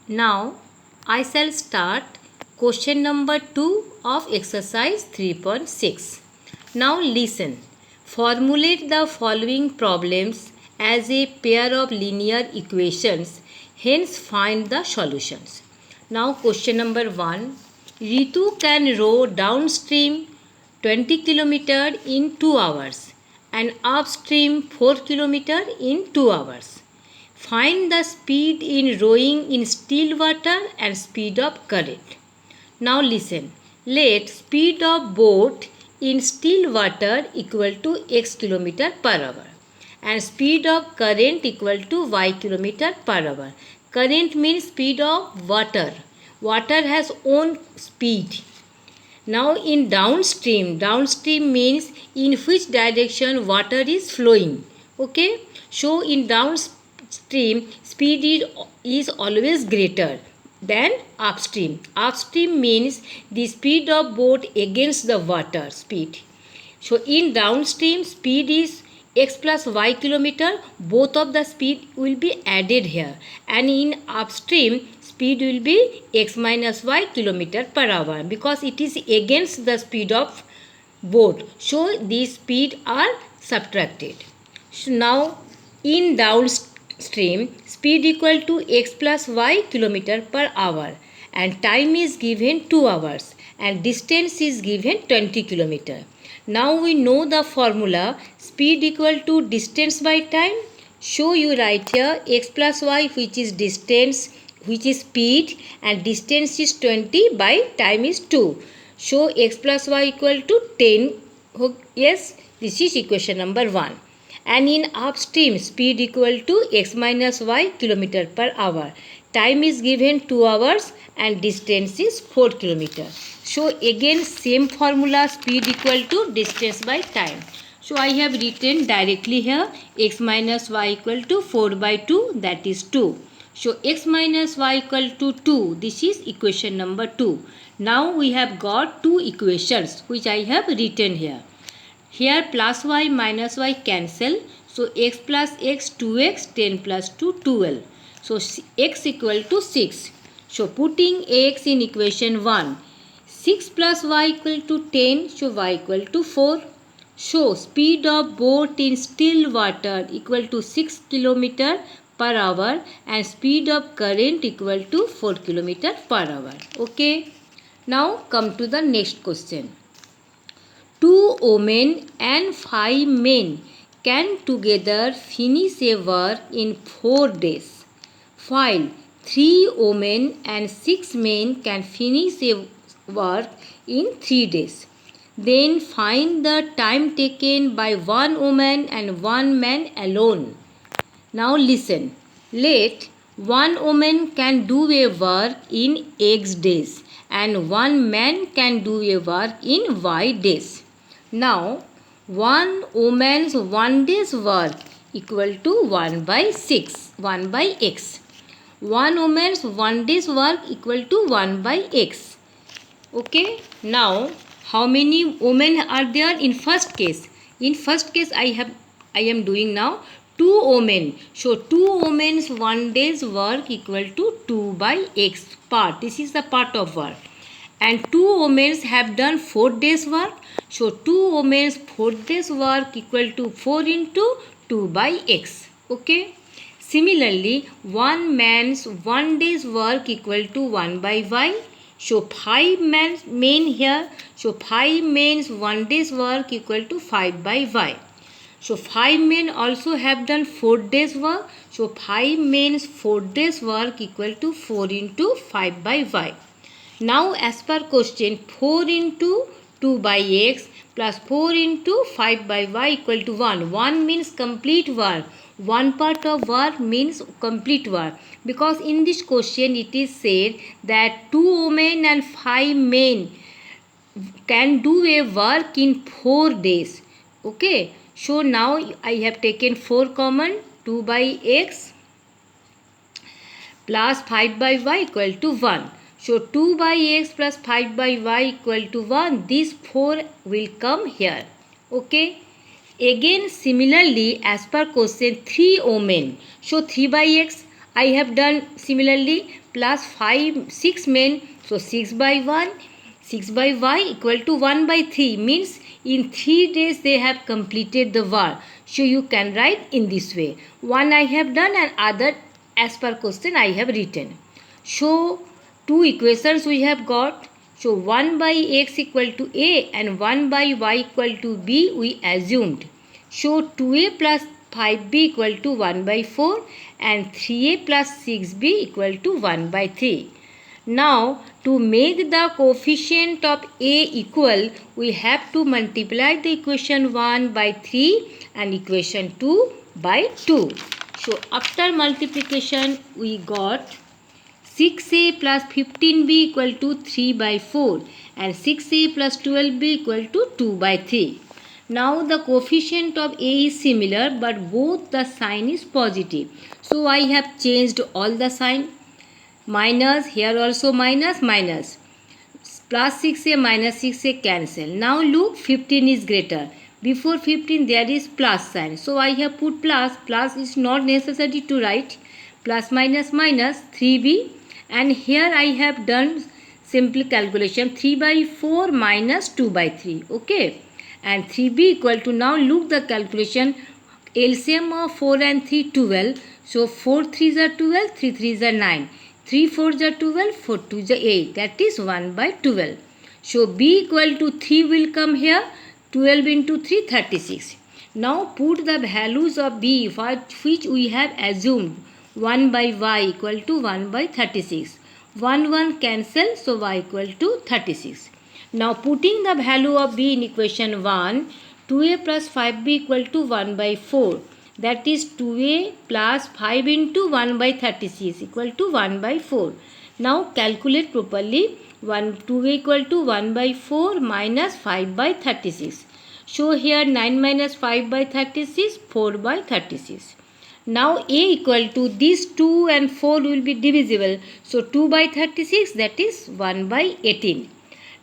Now I shall start question number 2 of exercise 3.6. Now listen. Formulate the following problems as a pair of linear equations, hence find the solutions. Now question number 1. Ritu can row downstream 20 km in 2 hours and upstream 4 km in 2 hours. Find the speed in rowing in still water and speed of current. Now listen. Let speed of boat in still water equal to x km per hour and speed of current equal to y km per hour. Current means speed of water. Water has own speed. Now in downstream, downstream means in which direction water is flowing. Okay. So in downstream, speed is always greater than upstream. Upstream means the speed of boat against the water speed. So in downstream, speed is x plus y kilometer. Both of the speed will be added here, and in upstream speed will be x minus y kilometer per hour because it is against the speed of boat. So these speed are subtracted. So now in downstream, speed equal to x plus y kilometer per hour and time is given 2 hours and distance is given 20 kilometer. Now we know the formula speed equal to distance by time. So you write here x plus y, which is distance, which is speed, and distance is 20 by time is 2. So x plus y equal to 10. Yes, this is equation number 1. And in upstream, speed equal to x minus y kilometer per hour. Time is given 2 hours and distance is 4 kilometer. So again same formula, speed equal to distance by time. So I have written directly here x minus y equal to 4 by 2, that is 2. So x minus y equal to 2, this is equation number 2. Now we have got two equations which I have written here. Here plus y minus y cancel. So x plus x 2x, 10 plus 2 12. So x equal to 6. So putting x in equation 1. 6 plus y equal to 10. So y equal to 4. So speed of boat in still water equal to 6 km per hour and speed of current equal to 4 km per hour. Okay. Now come to the next question. 2 women and 5 men can together finish a work in 4 days, while 3 women and 6 men can finish a work in 3 days. Then find the time taken by 1 woman and 1 man alone. Now listen. Let 1 woman can do a work in X days and 1 man can do a work in Y days. Now 1 woman's 1 day's work equal to 1 by 6, 1 by X. 1 woman's 1 day's work equal to 1 by X. Okay. Now how many women are there in first case? In first case I am doing now 2 women. So 2 women's 1 day's work equal to 2 by X part. This is the part of work. And 2 women have done 4 days work. So 2 women's 4 days work equal to 4 into 2 by X. Okay. Similarly, 1 man's 1 day's work equal to 1 by Y. So 5 men here. So 5 men's 1 day's work equal to 5 by Y. So 5 men also have done 4 days work. So 5 men's 4 days work equal to 4 into 5 by Y. Now as per question, 4 into 2 by X plus 4 into 5 by Y equal to 1. 1 means complete work. One part of work means complete work. Because in this question it is said that 2 women and 5 men can do a work in 4 days. Okay. So now I have taken 4 common, 2 by X plus 5 by Y equal to 1. So 2 by X plus 5 by Y equal to 1. These 4 will come here. Okay. Again similarly as per question 3 women. So 3 by X I have done similarly plus 5 6 men, so 6 by 1, 6 by y equal to 1 by 3 means in 3 days they have completed the work. So you can write in this way. One I have done and other as per question I have written. So two equations we have got. So 1 by x equal to a and 1 by y equal to b we assumed. So 2a plus 5b equal to 1 by 4 and 3a plus 6b equal to 1 by 3. Now to make the coefficient of a equal, we have to multiply the equation 1 by 3 and equation 2 by 2. So after multiplication we got 6a plus 15b equal to 3 by 4 and 6a plus 12b equal to 2 by 3. Now the coefficient of a is similar but both the sign is positive. So I have changed all the sign. Minus, here also minus, minus. Plus 6a minus 6a cancel. Now look, 15 is greater. Before 15 there is plus sign. So I have put plus. Plus is not necessary to write. Plus minus minus 3b. And here I have done simple calculation. 3 by 4 minus 2 by 3. Okay. And 3b equal to, now look the calculation. LCM of 4 and 3 12. So 4 3s are 12, 3 3s are 9. 3 4s are 12, 4 2s are 8. That is 1 by 12. So b equal to 3 will come here. 12 into 3, 36. Now put the values of b which we have assumed. 1 by y equal to 1 by 36. 1 1 cancel, so y equal to 36. Now putting the value of b in equation 1, 2a plus 5b equal to 1 by 4. That is 2a plus 5 into 1 by 36 equal to 1 by 4. Now calculate properly. 2a equal to 1 by 4 minus 5 by 36. So here 9 minus 5 by 36, 4 by 36. Now a equal to these 2 and 4 will be divisible. So 2 by 36, that is 1 by 18.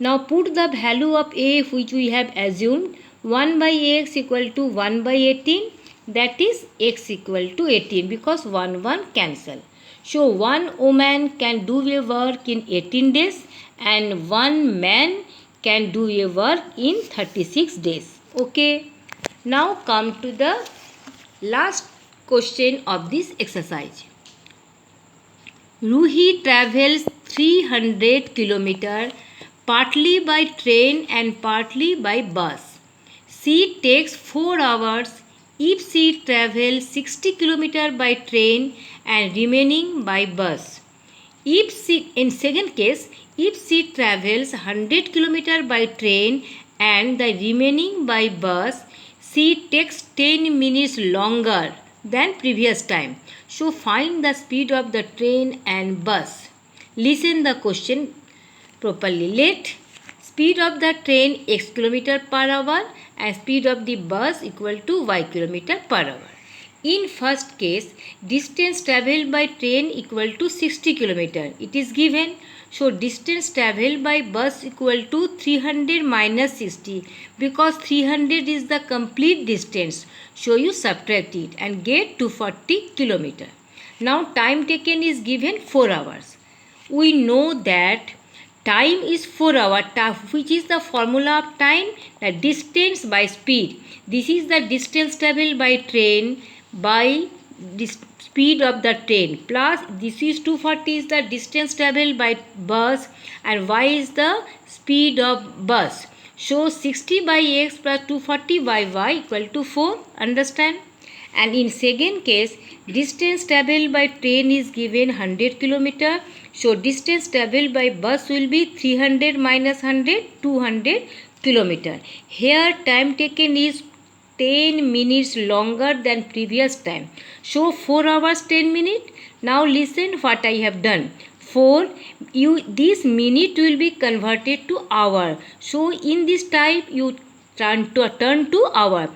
Now put the value of a which we have assumed. 1 by x equal to 1 by 18. That is x equal to 18 because 1 1 cancel. So one woman can do a work in 18 days and one man can do a work in 36 days. Okay. Now come to the last question of this exercise. Ruhi travels 300 km partly by train and partly by bus. She takes 4 hours if she travels 60 km by train and remaining by bus. In second case, if she travels 100 km by train and the remaining by bus, she takes 10 minutes longer than previous time. So find the speed of the train and bus. Listen the question properly. Let speed of the train x km per hour and speed of the bus equal to y km per hour. In first case, distance travelled by train equal to 60 km. It is given. So distance travelled by bus equal to 300 minus 60 because 300 is the complete distance. So you subtract it and get 240 km. Now time taken is given 4 hours. We know that time is 4 hours, which is the formula of time, the distance by speed. This is the distance travelled by train by speed of the train plus this is 240 is the distance travelled by bus and y is the speed of bus. So 60 by x plus 240 by y equal to 4. Understand? And in second case, distance travelled by train is given 100 km. So distance travelled by bus will be 300 minus 100, 200 km. Here time taken is 10 minutes longer than previous time. So 4 hours 10 minutes. Now listen what I have done. This minute will be converted to hour. So in this type you turn to hour.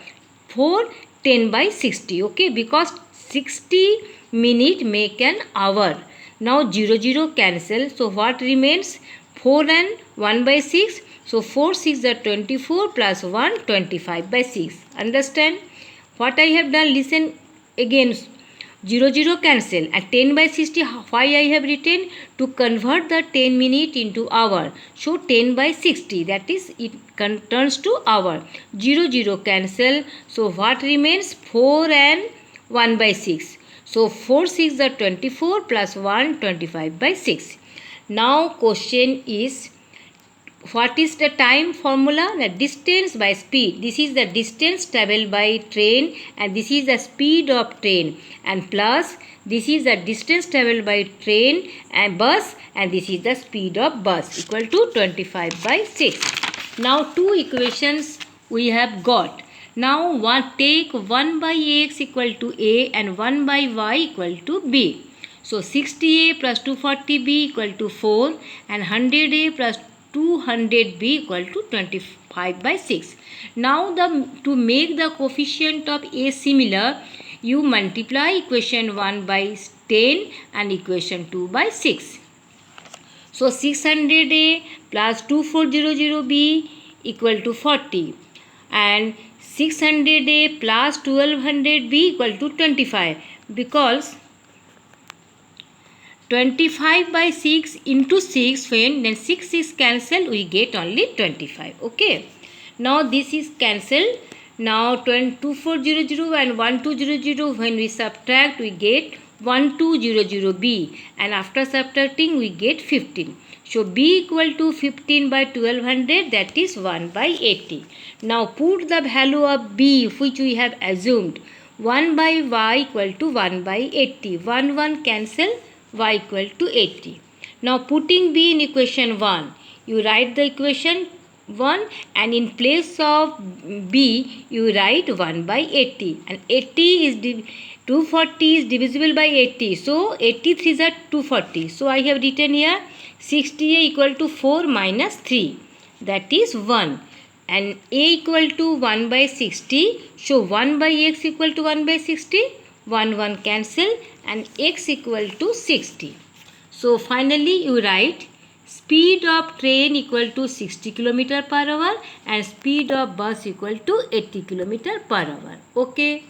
4 10 by 60. Okay, because 60 minute make an hour. Now 0 0 cancel. So what remains? 4 and 1 by 6. So 4 6 are 24 plus 1 25 by 6. Understand? What I have done? Listen again. 0 0 cancel, and 10 by 60 why I have written? To convert the 10 minute into hour. So 10 by 60, that is it turns to hour. 0 0 cancel, so what remains? 4 and 1 by 6. So 4 6 are 24 plus 1 25 by 6. Now question is, what is the time formula? The distance by speed. This is the distance traveled by train and this is the speed of train, and plus this is the distance traveled by train and bus, and this is the speed of bus, equal to 25 by 6. Now two equations we have got. Now take 1 by x equal to a and 1 by y equal to b. So 60a plus 240b equal to 4 and 100a plus 200b equal to 25 by 6. Now to make the coefficient of a similar, you multiply equation 1 by 10 and equation 2 by 6. So 600a plus 2400b equal to 40 and 600a plus 1200b equal to 25, because 25 by 6 into 6, when then 6 is cancelled, we get only 25. Okay. Now this is cancelled. Now 2400 and 1200, when we subtract, we get 1200b, and after subtracting we get 15. So b equal to 15 by 1200, that is 1 by 80. Now put the value of b which we have assumed. 1 by y equal to 1 by 80. 1 1 cancel, y equal to 80. Now putting b in equation 1, you write the equation 1 and in place of b you write 1 by 80, and 80 is 240 is divisible by 80, so 83 is 240. So I have written here 60a equal to 4 minus 3, that is 1, and a equal to 1 by 60, so 1 by x equal to 1 by 60, 1 1 cancel, and x equal to 60. So finally you write speed of train equal to 60 km per hour and speed of bus equal to 80 km per hour. Okay.